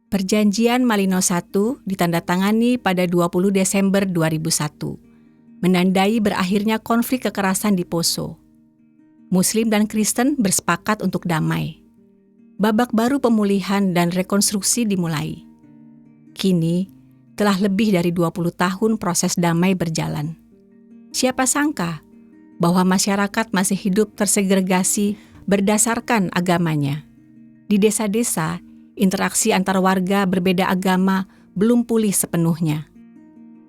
Perjanjian Malino I ditandatangani pada 20 Desember 2001, menandai berakhirnya konflik kekerasan di Poso. Muslim dan Kristen bersepakat untuk damai. Babak baru pemulihan dan rekonstruksi dimulai. Kini, telah lebih dari 20 tahun proses damai berjalan. Siapa sangka bahwa masyarakat masih hidup tersegregasi berdasarkan agamanya. Di desa-desa, interaksi antar warga berbeda agama belum pulih sepenuhnya.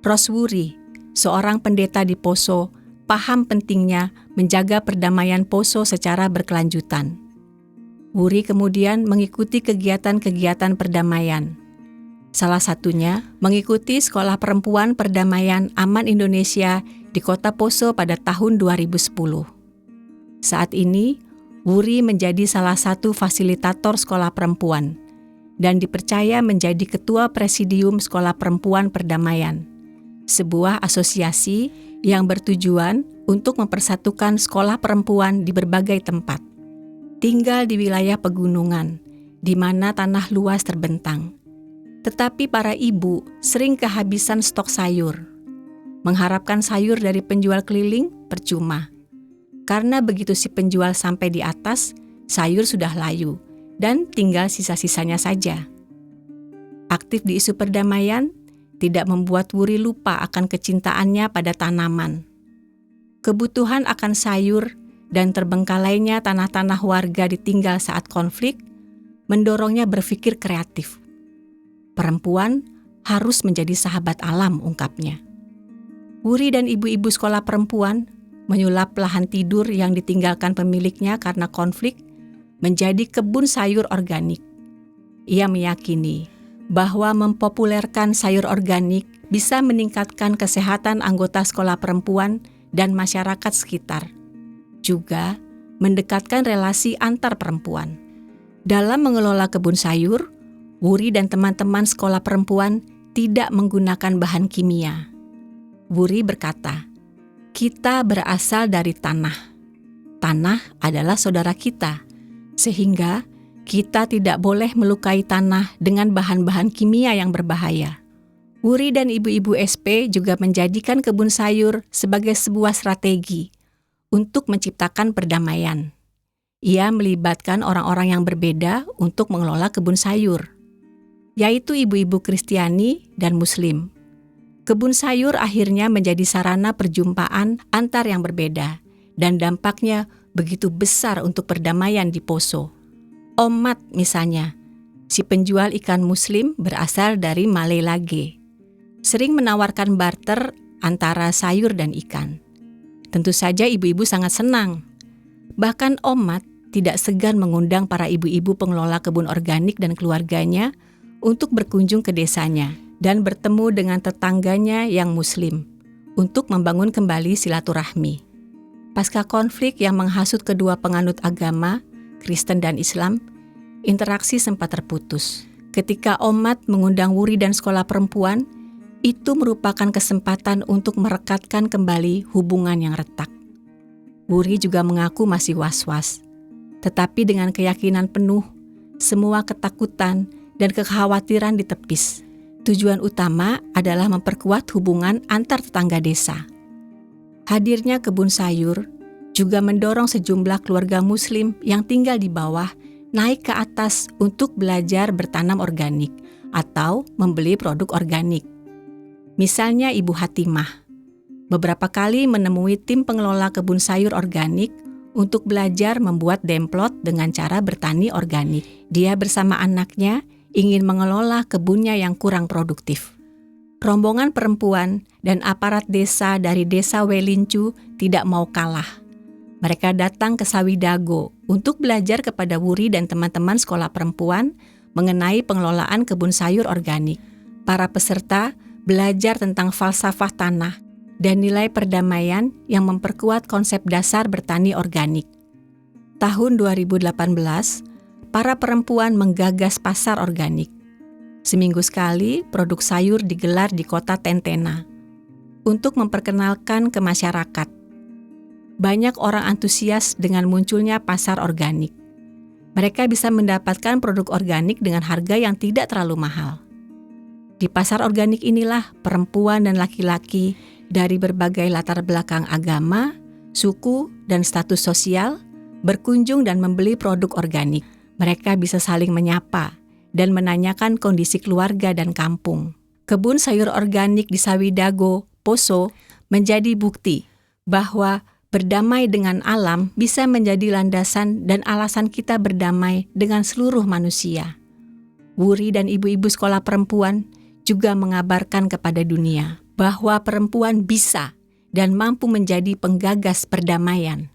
Roswuri, seorang pendeta di Poso, paham pentingnya menjaga perdamaian Poso secara berkelanjutan. Wuri kemudian mengikuti kegiatan-kegiatan perdamaian. Salah satunya mengikuti Sekolah Perempuan Perdamaian Aman Indonesia di Kota Poso pada tahun 2010. Saat ini, Wuri menjadi salah satu fasilitator sekolah perempuan dan dipercaya menjadi Ketua Presidium Sekolah Perempuan Perdamaian, sebuah asosiasi yang bertujuan untuk mempersatukan sekolah perempuan di berbagai tempat. Tinggal di wilayah pegunungan, di mana tanah luas terbentang. Tetapi para ibu sering kehabisan stok sayur. Mengharapkan sayur dari penjual keliling percuma. Karena begitu si penjual sampai di atas, sayur sudah layu dan tinggal sisa-sisanya saja. Aktif di isu perdamaian tidak membuat Wuri lupa akan kecintaannya pada tanaman. Kebutuhan akan sayur dan terbengkalainya tanah-tanah warga ditinggal saat konflik mendorongnya berpikir kreatif. Perempuan harus menjadi sahabat alam, ungkapnya. Wuri dan ibu-ibu sekolah perempuan menyulap lahan tidur yang ditinggalkan pemiliknya karena konflik menjadi kebun sayur organik. Ia meyakini bahwa mempopulerkan sayur organik bisa meningkatkan kesehatan anggota sekolah perempuan dan masyarakat sekitar. Juga mendekatkan relasi antar perempuan. Dalam mengelola kebun sayur, Wuri dan teman-teman sekolah perempuan tidak menggunakan bahan kimia. Wuri berkata, "Kita berasal dari tanah. Tanah adalah saudara kita, sehingga kita tidak boleh melukai tanah dengan bahan-bahan kimia yang berbahaya." Wuri dan ibu-ibu SP juga menjadikan kebun sayur sebagai sebuah strategi untuk menciptakan perdamaian. Ia melibatkan orang-orang yang berbeda untuk mengelola kebun sayur, yaitu ibu-ibu Kristiani dan Muslim. Kebun sayur akhirnya menjadi sarana perjumpaan antar yang berbeda, dan dampaknya begitu besar untuk perdamaian di Poso. Omat misalnya, si penjual ikan Muslim berasal dari Malay Lage, sering menawarkan barter antara sayur dan ikan. Tentu saja ibu-ibu sangat senang. Bahkan Omat tidak segan mengundang para ibu-ibu pengelola kebun organik dan keluarganya untuk berkunjung ke desanya dan bertemu dengan tetangganya yang Muslim untuk membangun kembali silaturahmi. Pasca konflik yang menghasut kedua penganut agama, Kristen dan Islam, interaksi sempat terputus. Ketika Omat mengundang Wuri dan sekolah perempuan, itu merupakan kesempatan untuk merekatkan kembali hubungan yang retak. Wuri juga mengaku masih was-was, tetapi dengan keyakinan penuh, semua ketakutan dan kekhawatiran ditepis. Tujuan utama adalah memperkuat hubungan antar tetangga desa. Hadirnya kebun sayur juga mendorong sejumlah keluarga Muslim yang tinggal di bawah naik ke atas untuk belajar bertanam organik atau membeli produk organik. Misalnya Ibu Hatimah, beberapa kali menemui tim pengelola kebun sayur organik untuk belajar membuat demplot dengan cara bertani organik. Dia bersama anaknya ingin mengelola kebunnya yang kurang produktif. Rombongan perempuan dan aparat desa dari desa Welincu tidak mau kalah. Mereka datang ke Sawidago untuk belajar kepada Wuri dan teman-teman sekolah perempuan mengenai pengelolaan kebun sayur organik. Para peserta belajar tentang falsafah tanah dan nilai perdamaian yang memperkuat konsep dasar bertani organik. Tahun 2018, para perempuan menggagas pasar organik. Seminggu sekali, produk sayur digelar di kota Tentena untuk memperkenalkan ke masyarakat. Banyak orang antusias dengan munculnya pasar organik. Mereka bisa mendapatkan produk organik dengan harga yang tidak terlalu mahal. Di pasar organik inilah perempuan dan laki-laki dari berbagai latar belakang agama, suku, dan status sosial berkunjung dan membeli produk organik. Mereka bisa saling menyapa dan menanyakan kondisi keluarga dan kampung. Kebun sayur organik di Sawidago, Poso, menjadi bukti bahwa berdamai dengan alam bisa menjadi landasan dan alasan kita berdamai dengan seluruh manusia. Wuri dan ibu-ibu sekolah perempuan juga mengabarkan kepada dunia bahwa perempuan bisa dan mampu menjadi penggagas perdamaian.